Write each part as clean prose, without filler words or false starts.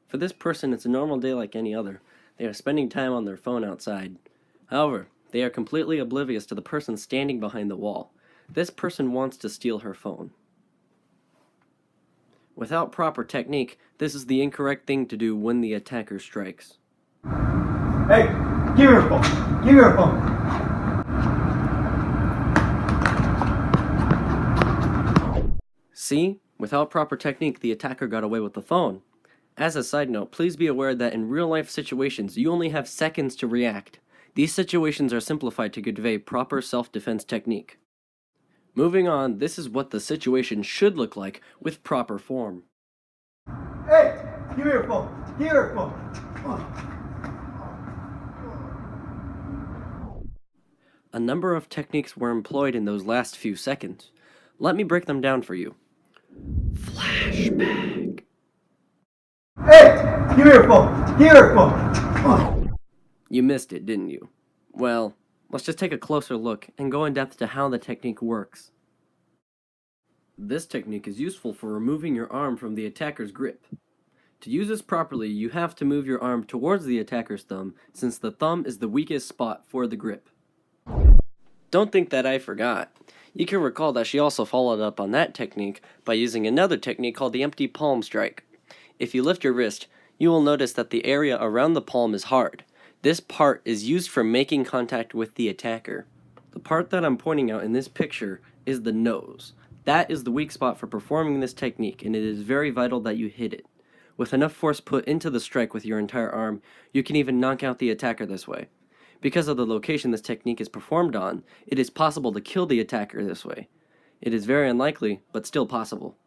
For this person, it's a normal day like any other. They are spending time on their phone outside. However, they are completely oblivious to the person standing behind the wall. This person wants to steal her phone. Without proper technique, this is the incorrect thing to do when the attacker strikes. Hey, give me your phone. Give me your phone. See? Without proper technique, the attacker got away with the phone. As a side note, please be aware that in real-life situations, you only have seconds to react. These situations are simplified to convey proper self-defense technique. Moving on, this is what the situation should look like with proper form. Hey, give me your phone. Give me your phone. A number of techniques were employed in those last few seconds. Let me break them down for you. Flashback. Hey, give me your phone. Give me your phone. You missed it, didn't you? Well, let's just take a closer look and go in depth to how the technique works. This technique is useful for removing your arm from the attacker's grip. To use this properly, you have to move your arm towards the attacker's thumb, since the thumb is the weakest spot for the grip. Don't think that I forgot. You can recall that she also followed up on that technique by using another technique called the empty palm strike. If you lift your wrist, you will notice that the area around the palm is hard. This part is used for making contact with the attacker. The part that I'm pointing out in this picture is the nose. That is the weak spot for performing this technique, and it is very vital that you hit it. With enough force put into the strike with your entire arm, you can even knock out the attacker this way. Because of the location this technique is performed on, it is possible to kill the attacker this way. It is very unlikely, but still possible.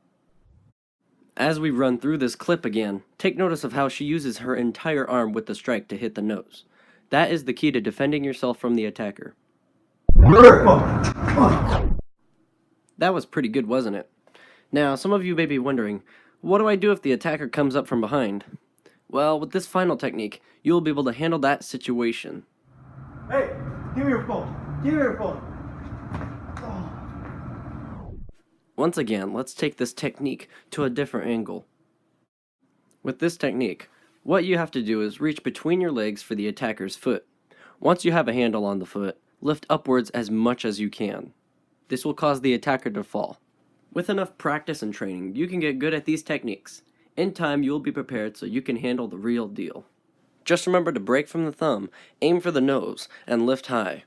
As we run through this clip again, take notice of how she uses her entire arm with the strike to hit the nose. That is the key to defending yourself from the attacker. That was pretty good, wasn't it? Now, some of you may be wondering, what do I do if the attacker comes up from behind? Well, with this final technique, you will be able to handle that situation. Hey, give me your phone. Give me your phone. Once again, let's take this technique to a different angle. With this technique, what you have to do is reach between your legs for the attacker's foot. Once you have a handle on the foot, lift upwards as much as you can. This will cause the attacker to fall. With enough practice and training, you can get good at these techniques. In time, you will be prepared so you can handle the real deal. Just remember to break from the thumb, aim for the nose, and lift high.